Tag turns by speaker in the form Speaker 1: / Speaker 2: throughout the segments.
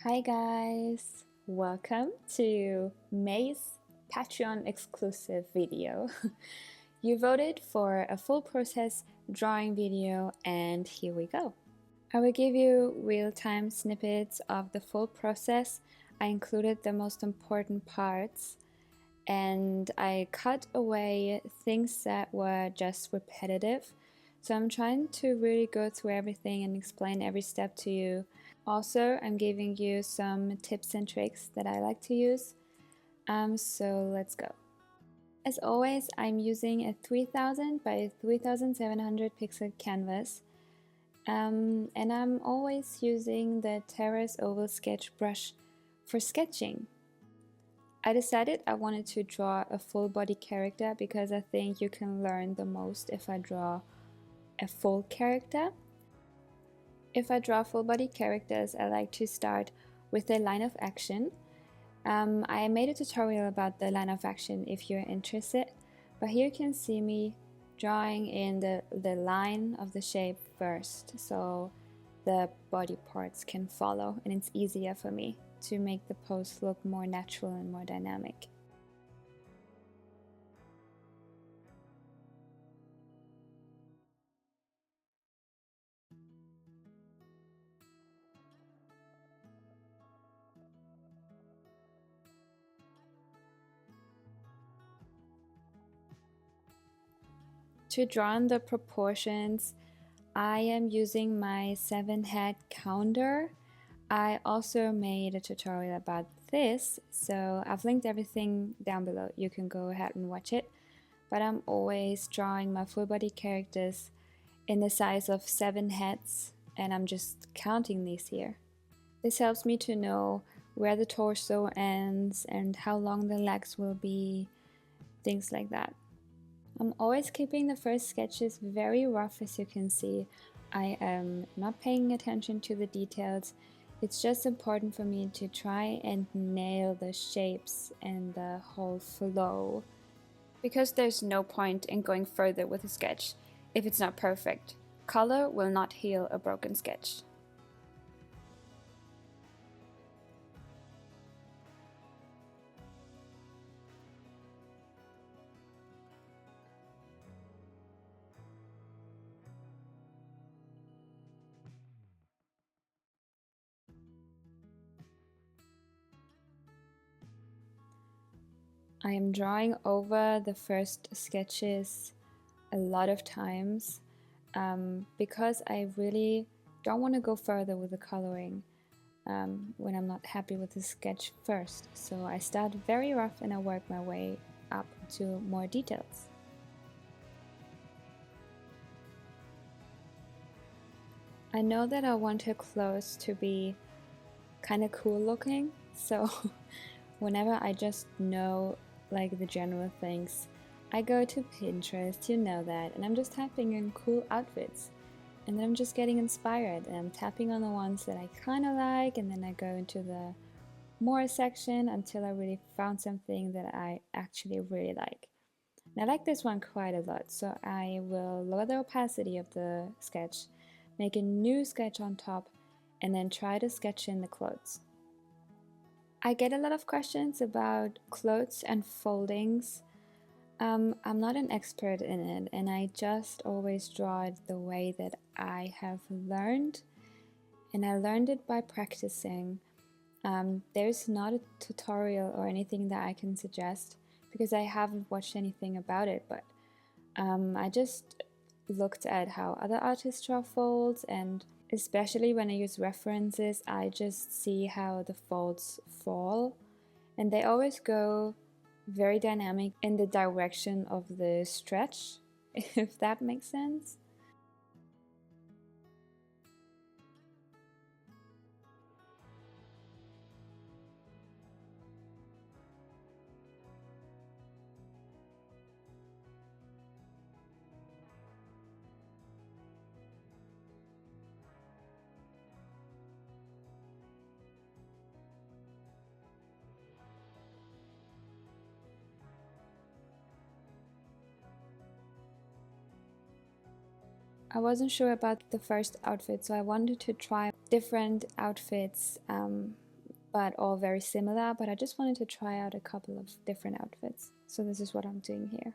Speaker 1: Hi guys, welcome to May's Patreon exclusive video. You voted for a full process drawing video and here we go. I will give you real-time snippets of the full process. I included the most important parts and I cut away things that were just repetitive. So I'm trying to really go through everything and explain every step to you. Also, I'm giving you some tips and tricks that I like to use. So let's go. As always, I'm using a 3000 by 3700 pixel canvas. And I'm always using the Terrace Oval Sketch brush for sketching. I decided I wanted to draw a full body character because I think you can learn the most if I draw a full character. If I draw full body characters, I like to start with the line of action. I made a tutorial about the line of action if you're interested, but here you can see me drawing in the line of the shape first, so the body parts can follow and it's easier for me to make the pose look more natural and more dynamic. To draw on the proportions, I am using my 7-head counter. I also made a tutorial about this, so I've linked everything down below. You can go ahead and watch it. But I'm always drawing my full body characters in the size of 7 heads, and I'm just counting these here. This helps me to know where the torso ends and how long the legs will be, things like that. I'm always keeping the first sketches very rough, as you can see. I am not paying attention to the details. It's just important for me to try and nail the shapes and the whole flow. Because there's no point in going further with a sketch if it's not perfect. Color will not heal a broken sketch. I am drawing over the first sketches a lot of times because I really don't want to go further with the coloring when I'm not happy with the sketch first. So I start very rough and I work my way up to more details. I know that I want her clothes to be kind of cool looking, so whenever I just know like the general things, I go to Pinterest, you know that, and I'm just typing in cool outfits. And then I'm just getting inspired and I'm tapping on the ones that I kind of like, and then I go into the more section until I really found something that I actually really like. And I like this one quite a lot, so I will lower the opacity of the sketch, make a new sketch on top, and then try to sketch in the clothes. I get a lot of questions about clothes and foldings. I'm not an expert in it, and I just always draw it the way that I have learned, and I learned it by practicing. There's not a tutorial or anything that I can suggest because I haven't watched anything about it, but I just looked at how other artists draw folds, and especially when I use references, I just see how the folds fall, and they always go very dynamic in the direction of the stretch, if that makes sense. I wasn't sure about the first outfit, so I wanted to try different outfits but all very similar, but I just wanted to try out a couple of different outfits. So this is what I'm doing here.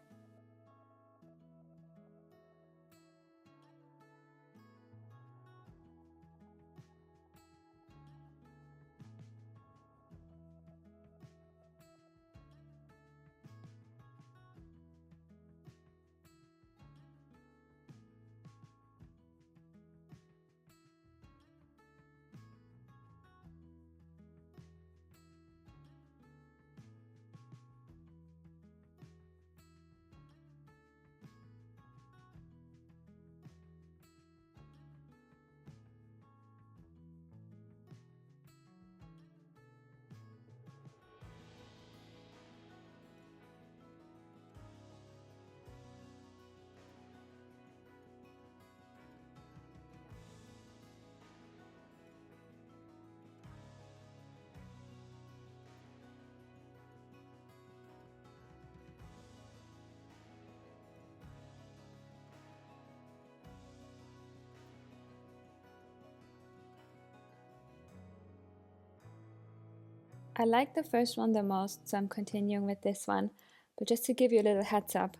Speaker 1: I like the first one the most, so I'm continuing with this one. But just to give you a little heads up,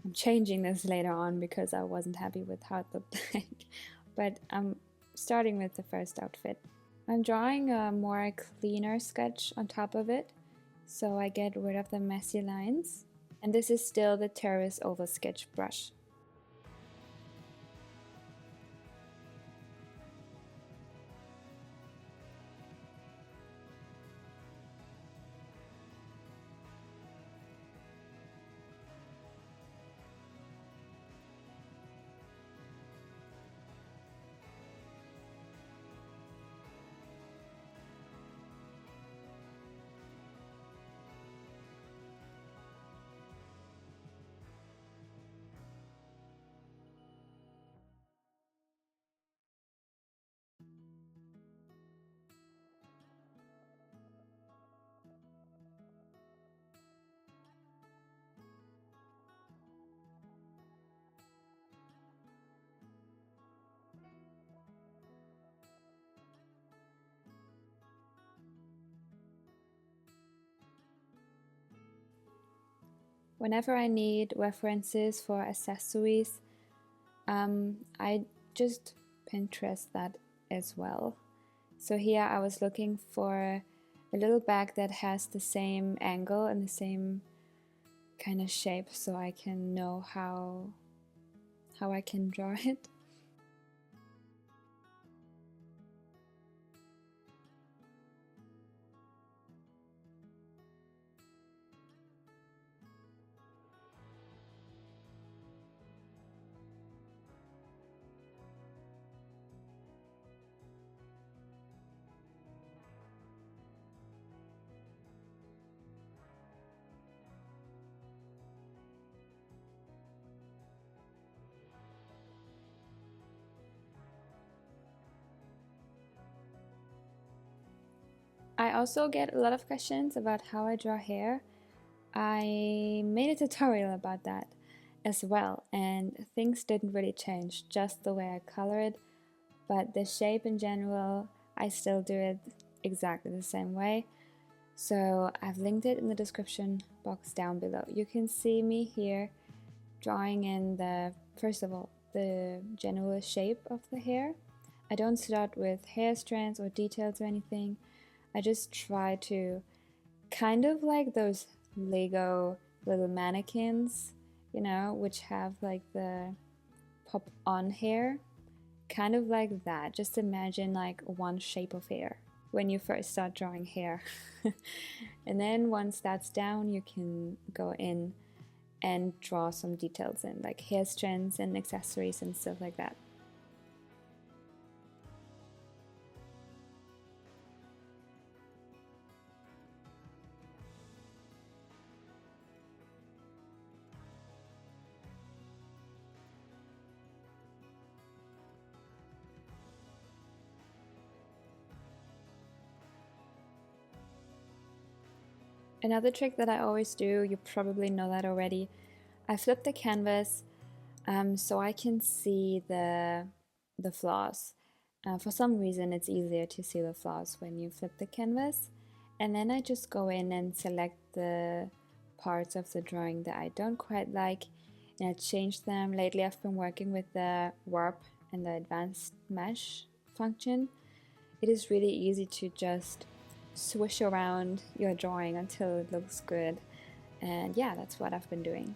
Speaker 1: I'm changing this later on because I wasn't happy with how it looked like. But I'm starting with the first outfit. I'm drawing a more cleaner sketch on top of it, so I get rid of the messy lines. And this is still the Terrace Oval Sketch brush. Whenever I need references for accessories, I just Pinterest that as well. So here I was looking for a little bag that has the same angle and the same kind of shape, so I can know how I can draw it. I also get a lot of questions about how I draw hair. I made a tutorial about that as well, and things didn't really change, just the way I color it, but the shape in general, I still do it exactly the same way. So I've linked it in the description box down below. You can see me here drawing in the, first of all, the general shape of the hair. I don't start with hair strands or details or anything. I just try to kind of like those Lego little mannequins, you know, which have like the pop on hair. Kind of like that. Just imagine like one shape of hair when you first start drawing hair. And then once that's down, you can go in and draw some details in, like hair strands and accessories and stuff like that. Another trick that I always do, you probably know that already, I flip the canvas so I can see the flaws. For some reason it's easier to see the flaws when you flip the canvas. And then I just go in and select the parts of the drawing that I don't quite like, and I change them. Lately I've been working with the warp and the advanced mesh function. It is really easy to just swish around your drawing until it looks good. And yeah, that's what I've been doing.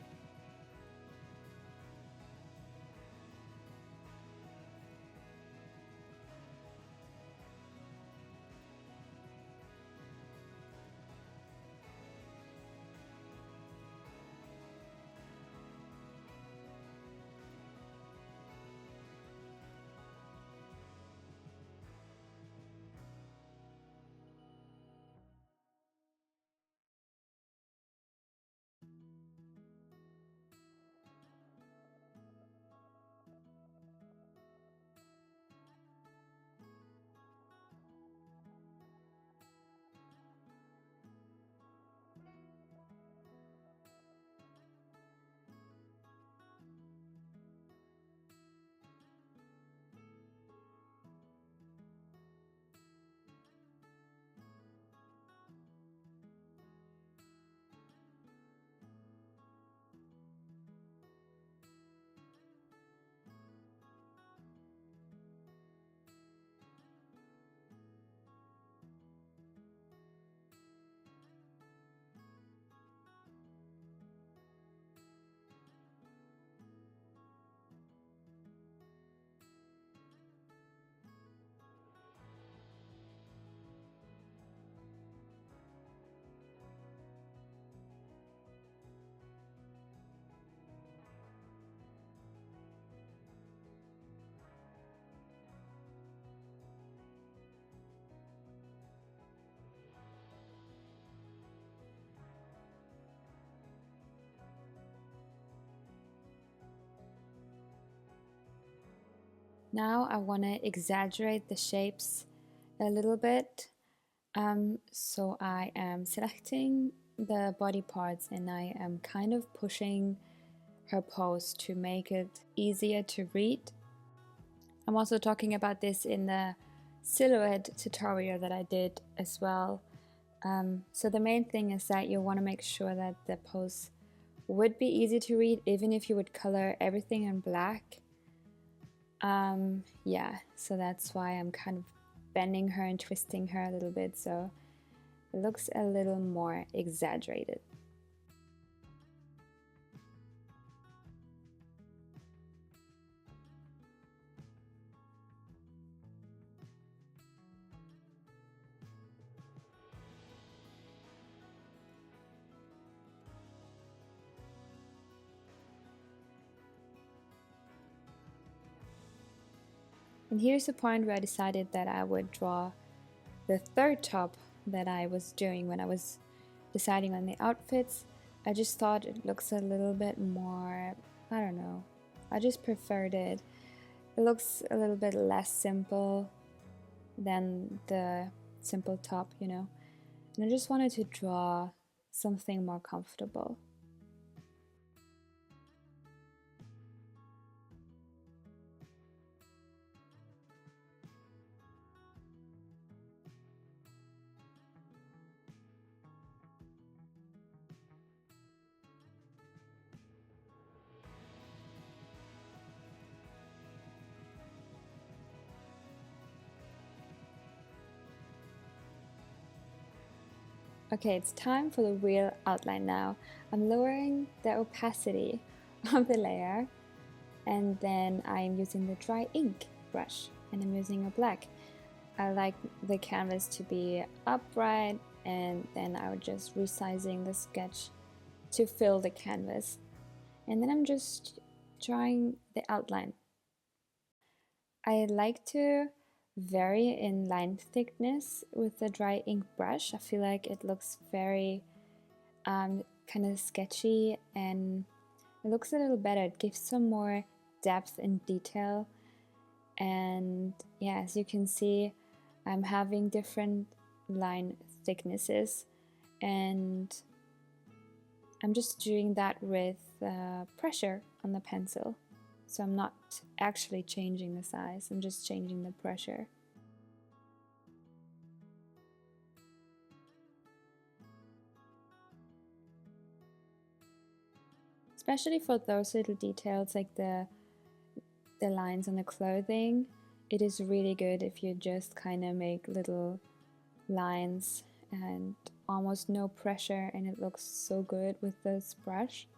Speaker 1: Now I want to exaggerate the shapes a little bit. So I am selecting the body parts and I am kind of pushing her pose to make it easier to read. I'm also talking about this in the silhouette tutorial that I did as well. So the main thing is that you want to make sure that the pose would be easy to read even if you would color everything in black. Yeah, so that's why I'm kind of bending her and twisting her a little bit so it looks a little more exaggerated. And here's the point where I decided that I would draw the third top that I was doing when I was deciding on the outfits. I just thought it looks a little bit more, I don't know, I just preferred it. It looks a little bit less simple than the simple top, you know. And I just wanted to draw something more comfortable. Okay, it's time for the real outline now. I'm lowering the opacity of the layer and then I'm using the dry ink brush and I'm using a black. I like the canvas to be upright and then I would just resizing the sketch to fill the canvas. And then I'm just drawing the outline. I like to vary in line thickness with the dry ink brush. I feel like it looks very kind of sketchy and it looks a little better. It gives some more depth and detail. And yeah, as you can see, I'm having different line thicknesses and I'm just doing that with pressure on the pencil. So I'm not actually changing the size, I'm just changing the pressure. Especially for those little details like the lines on the clothing, it is really good if you just kind of make little lines and almost no pressure, and it looks so good with this brush.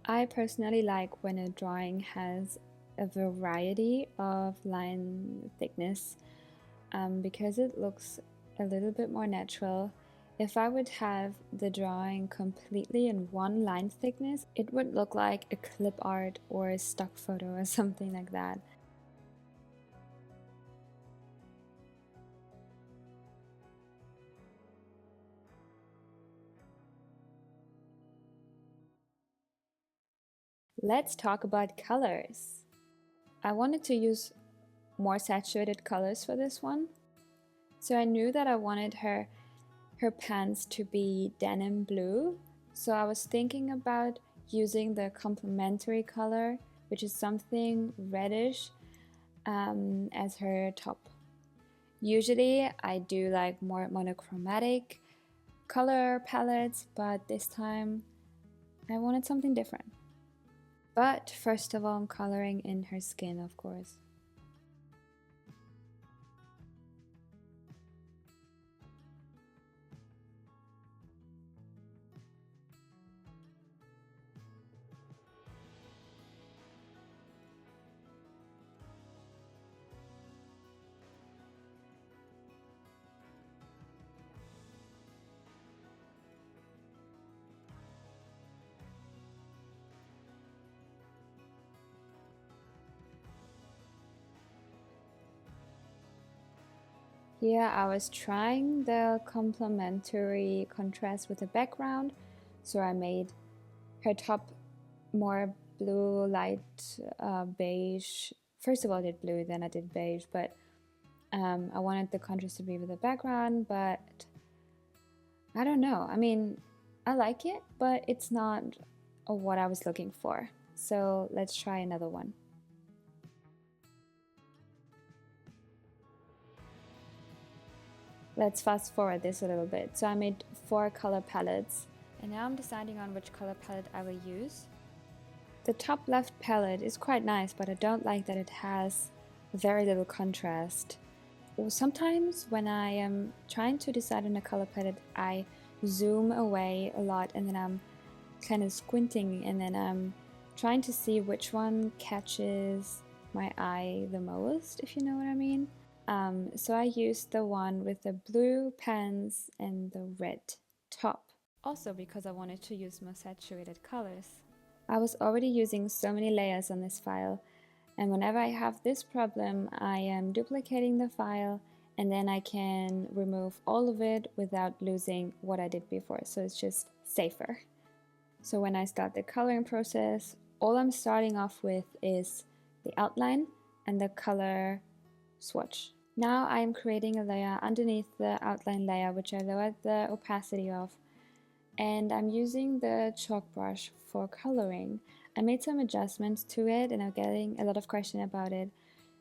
Speaker 1: I personally like when a drawing has a variety of line thickness because it looks a little bit more natural. If I would have the drawing completely in one line thickness, it would look like a clip art or a stock photo or something like that. Let's talk about colors. I wanted to use more saturated colors for this one. So I knew that I wanted her pants to be denim blue. So I was thinking about using the complementary color, which is something reddish, as her top. Usually I do like more monochromatic color palettes, but this time I wanted something different. But first of all, I'm coloring in her skin, of course. Here I was trying the complementary contrast with the background, so I made her top more blue, light beige. First of all I did blue, then I did beige, but I wanted the contrast to be with the background, but I don't know. I mean, I like it, but it's not what I was looking for. So let's try another one. Let's fast forward this a little bit. So I made 4 color palettes, and now I'm deciding on which color palette I will use. The top left palette is quite nice, but I don't like that it has very little contrast. Sometimes when I am trying to decide on a color palette, I zoom away a lot and then I'm kind of squinting and then I'm trying to see which one catches my eye the most, if you know what I mean. So I used the one with the blue pants and the red top. Also because I wanted to use more saturated colors. I was already using so many layers on this file, and whenever I have this problem, I am duplicating the file and then I can remove all of it without losing what I did before, so it's just safer. So when I start the coloring process, all I'm starting off with is the outline and the color swatch. Now I'm creating a layer underneath the outline layer, which I lowered the opacity of, and I'm using the chalk brush for coloring. I made some adjustments to it and I'm getting a lot of questions about it.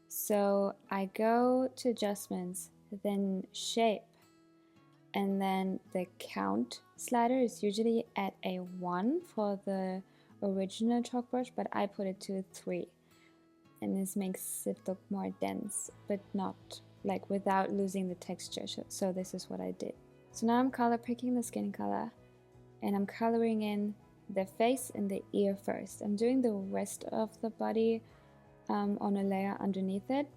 Speaker 1: So I go to adjustments, then shape, and then the count slider is usually at a 1 for the original chalk brush, but I put it to 3. And this makes it look more dense, but not like without losing the texture. So this is what I did. So now I'm color picking the skin color and I'm coloring in the face and the ear first. I'm doing the rest of the body on a layer underneath it,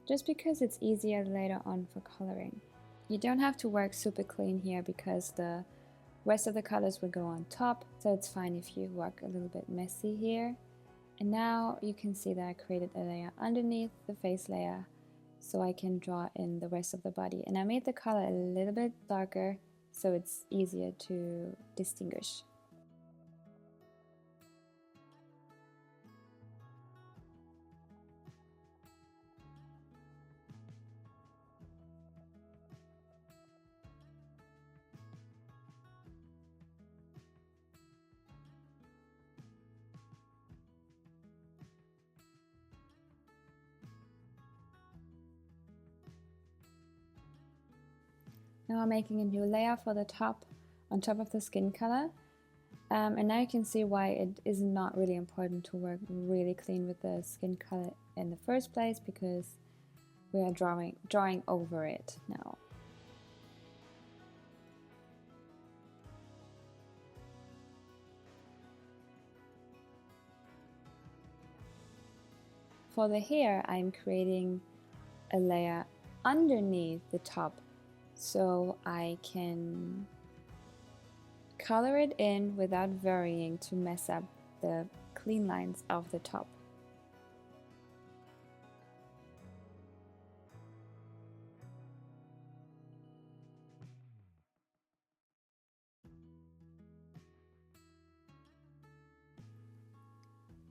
Speaker 1: just because it's easier later on for coloring. You don't have to work super clean here because the rest of the colors will go on top, so it's fine if you work a little bit messy here. And now you can see that I created a layer underneath the face layer so I can draw in the rest of the body. And I made the color a little bit darker so it's easier to distinguish. Now I'm making a new layer for the top on top of the skin color. And now you can see why it is not really important to work really clean with the skin color in the first place, because we are drawing over it now. For the hair, I'm creating a layer underneath the top so I can color it in without varying to mess up the clean lines of the top.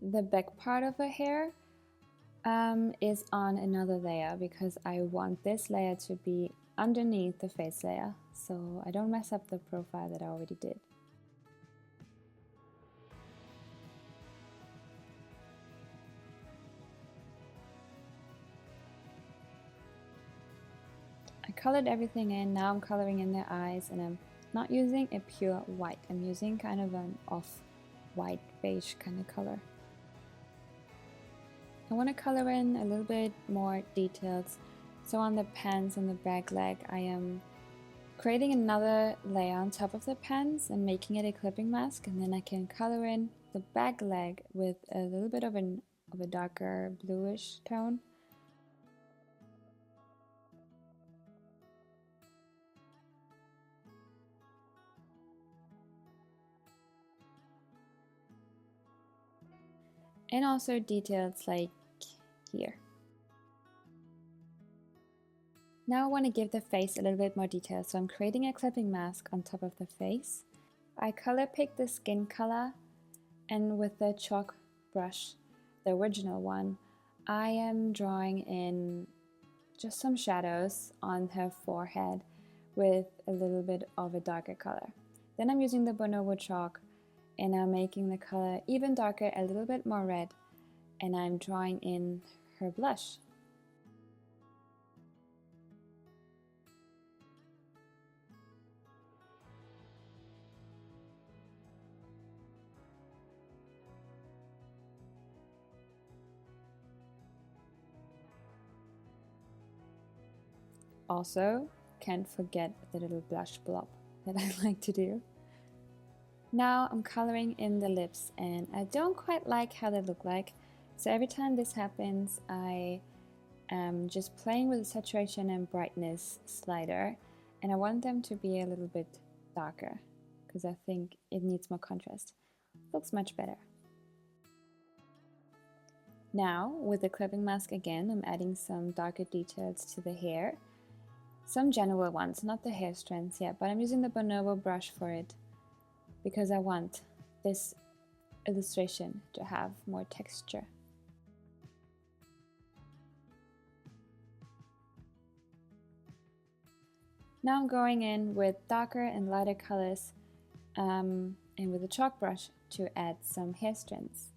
Speaker 1: The back part of the hair is on another layer because I want this layer to be underneath the face layer, so I don't mess up the profile that I already did. I colored everything in, now I'm coloring in their eyes, and I'm not using a pure white, I'm using kind of an off-white beige kind of color. I want to color in a little bit more details. So on the pants and the back leg, I am creating another layer on top of the pants and making it a clipping mask, and then I can color in the back leg with a little bit of a darker bluish tone. And also details like here. Now I want to give the face a little bit more detail, so I'm creating a clipping mask on top of the face. I color pick the skin color, and with the chalk brush, the original one, I am drawing in just some shadows on her forehead with a little bit of a darker color. Then I'm using the Bonobo chalk and I'm making the color even darker, a little bit more red, and I'm drawing in her blush. Also, can't forget the little blush blob that I like to do. Now I'm coloring in the lips, and I don't quite like how they look like, so every time this happens I am just playing with the saturation and brightness slider, and I want them to be a little bit darker because I think it needs more contrast. Looks much better. Now with the clipping mask again, I'm adding some darker details to the hair. Some general ones, not the hair strands yet, but I'm using the Bonobo brush for it because I want this illustration to have more texture. Now I'm going in with darker and lighter colors and with a chalk brush to add some hair strands.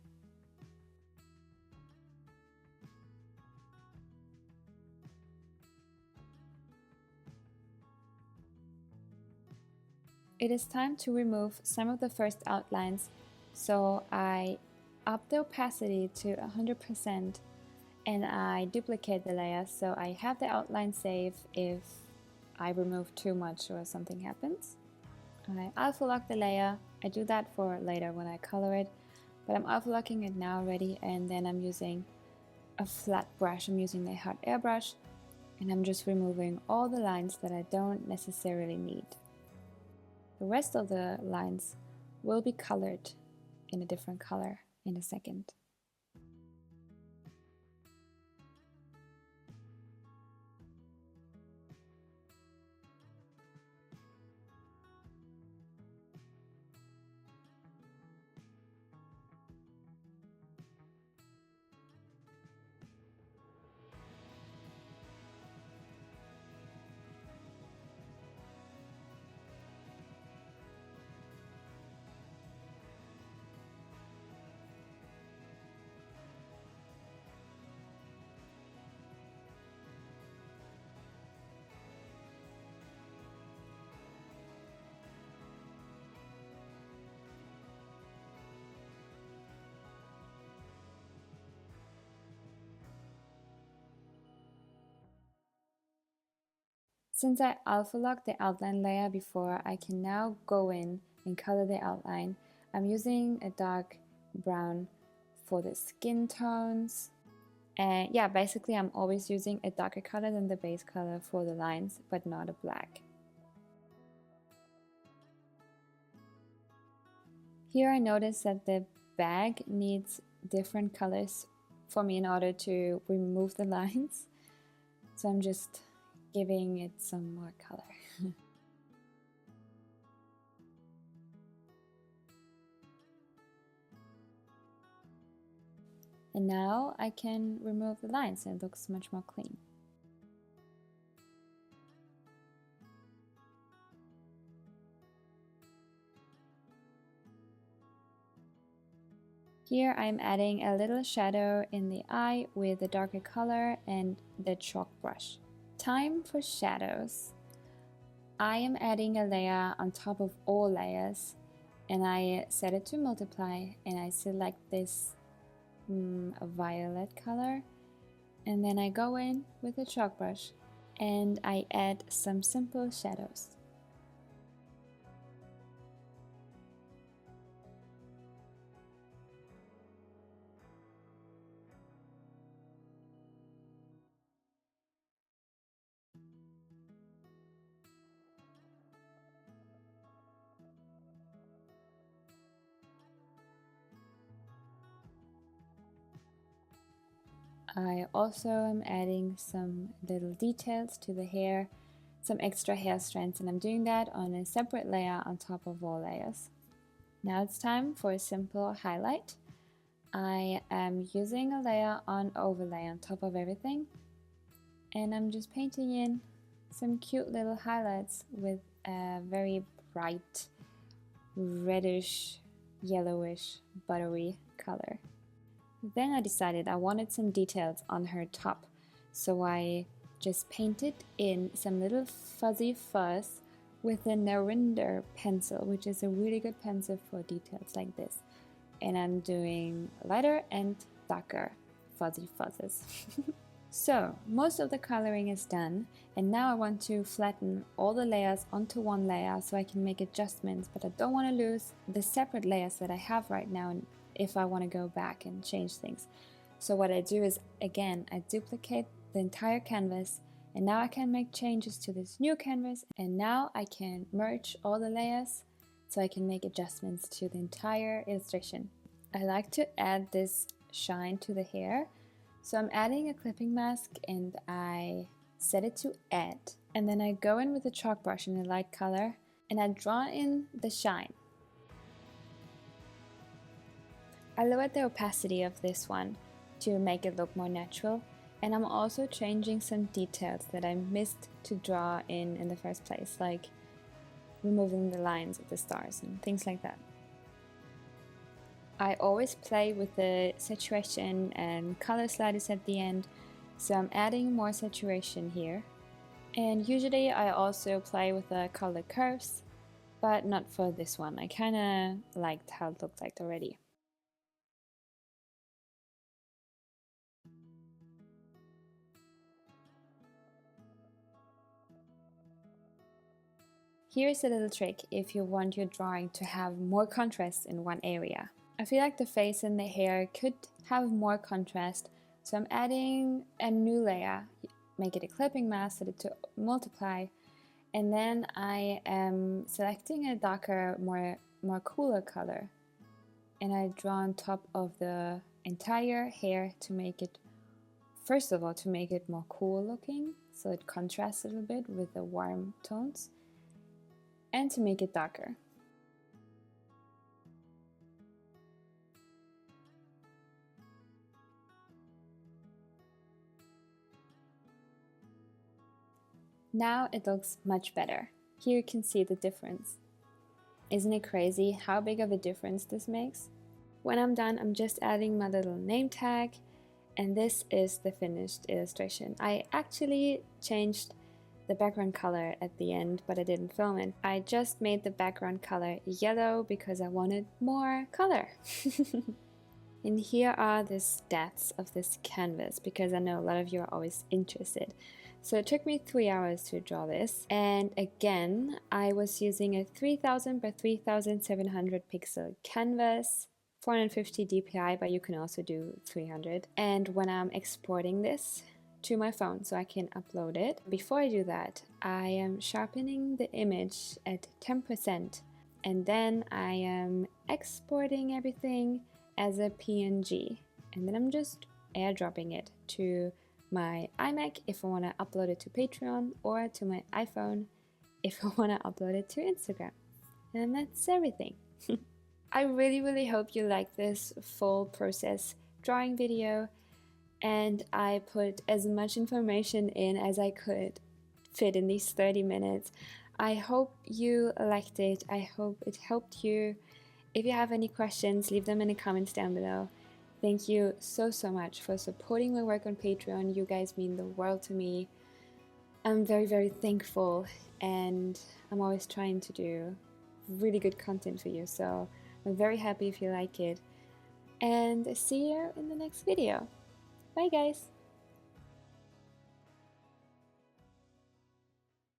Speaker 1: It is time to remove some of the first outlines, so I up the opacity to 100% and I duplicate the layer so I have the outline saved if I remove too much or something happens. I alpha lock the layer. I do that for later when I color it, but I'm alpha locking it now already, and then I'm using a flat brush. I'm using the hot air brush, and I'm just removing all the lines that I don't necessarily need. The rest of the lines will be colored in a different color in a second. Since I alpha locked the outline layer before, I can now go in and color the outline. I'm using a dark brown for the skin tones. And yeah, basically I'm always using a darker color than the base color for the lines, but not a black. Here I noticed that the bag needs different colors for me in order to remove the lines. So I'm just giving it some more color. And now I can remove the lines and it looks much more clean. Here I'm adding a little shadow in the eye with a darker color and the chalk brush. Time for shadows. I am adding a layer on top of all layers and I set it to multiply and I select this a violet color, and then I go in with a chalk brush and I add some simple shadows. I also am adding some little details to the hair, some extra hair strands, and I'm doing that on a separate layer on top of all layers. Now it's time for a simple highlight. I am using a layer on overlay on top of everything, and I'm just painting in some cute little highlights with a very bright reddish, yellowish, buttery color. Then I decided I wanted some details on her top, so I just painted in some little fuzzy fuzz with a Narinder pencil, which is a really good pencil for details like this. And I'm doing lighter and darker fuzzy fuzzes. So most of the coloring is done, and now I want to flatten all the layers onto one layer so I can make adjustments, but I don't want to lose the separate layers that I have right now if I want to go back and change things. So what I do is, again, I duplicate the entire canvas, and now I can make changes to this new canvas, and now I can merge all the layers so I can make adjustments to the entire illustration. I like to add this shine to the hair, so I'm adding a clipping mask and I set it to add, and then I go in with a chalk brush in a light color and I draw in the shine. I lowered the opacity of this one to make it look more natural, and I'm also changing some details that I missed to draw in the first place, like removing the lines of the stars and things like that. I always play with the saturation and color sliders at the end, so I'm adding more saturation here. And usually I also play with the color curves, but not for this one. I kinda liked how it looked like already. Here's a little trick if you want your drawing to have more contrast in one area. I feel like the face and the hair could have more contrast, so I'm adding a new layer, make it a clipping mask, set it to multiply, and then I am selecting a darker, more cooler color, and I draw on top of the entire hair to make it, first of all, to make it more cool looking, so it contrasts a little bit with the warm tones, and to make it darker. Now it looks much better. Here you can see the difference. Isn't it crazy how big of a difference this makes? When I'm done, I'm just adding my little name tag, and this is the finished illustration. I actually changed the background color at the end, but I didn't film it. I just made the background color yellow because I wanted more color. And here are the stats of this canvas, because I know a lot of you are always interested. So it took me 3 hours to draw this, and again I was using a 3000 by 3700 pixel canvas, 450 dpi, but you can also do 300. And when I'm exporting this to my phone so I can upload it, before I do that I am sharpening the image at 10%, and then I am exporting everything as a PNG, and then I'm just airdropping it to my iMac if I want to upload it to Patreon, or to my iPhone if I want to upload it to Instagram. And that's everything. I really hope you like this full process drawing video, and I put as much information in as I could fit in these 30 minutes. I hope you liked it. I hope it helped you. If you have any questions, leave them in the comments down below. Thank you so much for supporting my work on Patreon. You guys mean the world to me. I'm very thankful, and I'm always trying to do really good content for you, so I'm very happy if you like it. And see you in the next video. Bye guys!